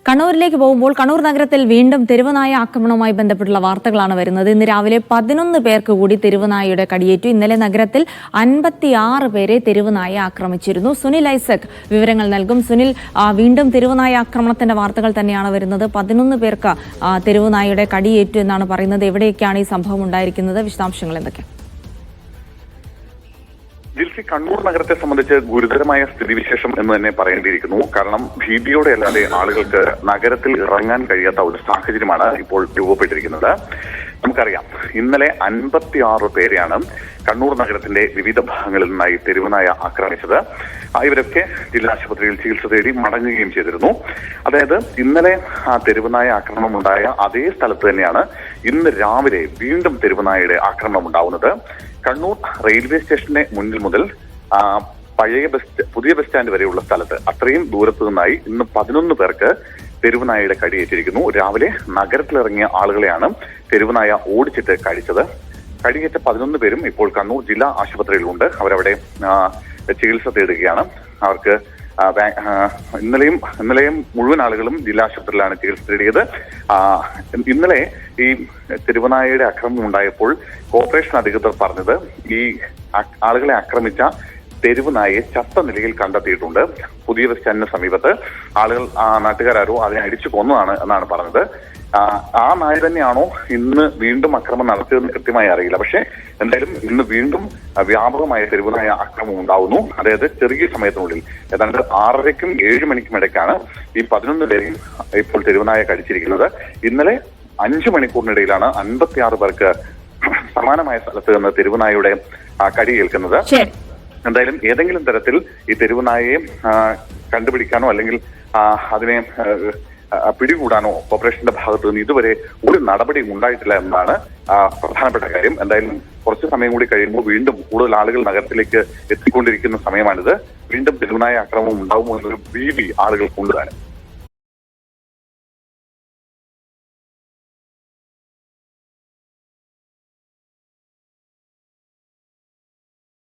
കണ്ണൂരിലേക്ക് പോകുമ്പോൾ കണ്ണൂർ നഗരത്തിൽ വീണ്ടും തെരുവുനായ ആക്രമണവുമായി ബന്ധപ്പെട്ടുള്ള വാർത്തകളാണ് വരുന്നത്. ഇന്ന് രാവിലെ 11 പേർക്ക് കൂടി തെരുവുനായയുടെ കടിയേറ്റു. ഇന്നലെ നഗരത്തിൽ 56 പേരെ തെരുവുനായ ആക്രമിച്ചിരുന്നു. സുനിൽ ഐസക് വിവരങ്ങൾ നൽകും. സുനിൽ, വീണ്ടും തെരുവുനായ ആക്രമണത്തിന്റെ വാർത്തകൾ തന്നെയാണ് വരുന്നത്. 11 പേർക്ക് തെരുവുനായയുടെ കടിയേറ്റു എന്നാണ് പറയുന്നത്. എവിടെയൊക്കെയാണ് ഈ സംഭവം ഉണ്ടായിരിക്കുന്നത്? വിശദാംശങ്ങൾ എന്തൊക്കെയാണ്? ജിൽസി, കണ്ണൂർ നഗരത്തെ സംബന്ധിച്ച് ഗുരുതരമായ സ്ഥിതിവിശേഷം എന്ന് തന്നെ പറയേണ്ടിയിരിക്കുന്നു. കാരണം ഭീതിയോടെ അല്ലാതെ ആളുകൾക്ക് നഗരത്തിൽ ഇറങ്ങാൻ കഴിയാത്ത ഒരു സാഹചര്യമാണ് ഇപ്പോൾ രൂപപ്പെട്ടിരിക്കുന്നത്. നമുക്കറിയാം, ഇന്നലെ 56 പേരെയാണ് കണ്ണൂർ നഗരത്തിന്റെ വിവിധ ഭാഗങ്ങളിൽ നിന്നായി തെരുവുനായ ആക്രമിച്ചത്. ഇവരൊക്കെ ജില്ലാ ആശുപത്രിയിൽ ചികിത്സ തേടി മടങ്ങുകയും ചെയ്തിരുന്നു. അതായത് ഇന്നലെ തെരുവുനായ ആക്രമണം ഉണ്ടായ അതേ സ്ഥലത്ത് തന്നെയാണ് ഇന്ന് രാവിലെ വീണ്ടും തെരുവുനായയുടെ ആക്രമണം ഉണ്ടാവുന്നത്. കണ്ണൂർ റെയിൽവേ സ്റ്റേഷന്റെ മുന്നിൽ മുതൽ പുതിയ ബസ് സ്റ്റാൻഡ് വരെയുള്ള സ്ഥലത്ത് അത്രയും ദൂരത്തു നിന്നായി ഇന്ന് 11 പേർക്ക് തെരുവുനായയുടെ കടിയേറ്റിരിക്കുന്നു. രാവിലെ നഗരത്തിലിറങ്ങിയ ആളുകളെയാണ് തെരുവുനായ ഓടിച്ചിട്ട് കടിച്ചത്. കടിയേറ്റ 11 പേരും ഇപ്പോൾ കണ്ണൂർ ജില്ലാ ആശുപത്രിയിലുണ്ട്. അവരവിടെ ചികിത്സ തേടുകയാണ്. അവർക്ക് ഇന്നലെയും മുഴുവൻ ആളുകളും ജില്ലാ ആശുപത്രിയിലാണ് ചികിത്സ തേടിയത്. ഇന്നലെ ഈ തെരുവുനായയുടെ ആക്രമണം ഉണ്ടായപ്പോൾ കോർപ്പറേഷൻ അധികൃതർ പറഞ്ഞത് ഈ ആളുകളെ ആക്രമിച്ച തെരുവുനായയെ ചത്ത നിലയിൽ കണ്ടെത്തിയിട്ടുണ്ട്. പുതിയ ബസ് സ്റ്റാൻഡിന് സമീപത്ത് നാട്ടുകാരോ അതിനെ അടിച്ചു കൊന്നതാണ് എന്നാണ് പറഞ്ഞത്. ആ നായ തന്നെയാണോ ഇന്ന് വീണ്ടും ആക്രമണം നടത്തിയതെന്ന് കൃത്യമായി അറിയില്ല. പക്ഷേ എന്തായാലും ഇന്ന് വീണ്ടും വ്യാപകമായ തെരുവുനായ ആക്രമണം ഉണ്ടാവുന്നു. അതായത് ചെറിയ സമയത്തിനുള്ളിൽ ഏതാണ്ട് 6:30ക്കും 7 മണിക്കും ഇടയ്ക്കാണ് ഈ 11 പേരെയും ഇപ്പോൾ തെരുവുനായ കടിച്ചിരിക്കുന്നത്. ഇന്നലെ 5 മണിക്കൂറിനിടയിലാണ് 56 പേർക്ക് സമാനമായ സ്ഥലത്ത് നിന്ന് തെരുവുനായയുടെ കടിയേൽക്കുന്നത്. എന്തായാലും ഏതെങ്കിലും തരത്തിൽ ഈ തെരുവുനായയെ കണ്ടുപിടിക്കാനോ അല്ലെങ്കിൽ അതിനെ പിടികൂടാനോ കോർപ്പറേഷന്റെ ഭാഗത്തു നിന്ന് ഇതുവരെ ഒരു നടപടി ഉണ്ടായിട്ടില്ല എന്നതാണ് പ്രധാനപ്പെട്ട കാര്യം. എന്തായാലും കുറച്ച് സമയം കൂടി കഴിയുമ്പോൾ വീണ്ടും കൂടുതൽ ആളുകൾ നഗരത്തിലേക്ക് എത്തിക്കൊണ്ടിരിക്കുന്ന സമയമാണിത്. വീണ്ടും തെരുവുനായ ആക്രമണം ഉണ്ടാകുമോ എന്നൊരു ഭീതി ആളുകൾക്കുണ്ട് താനും.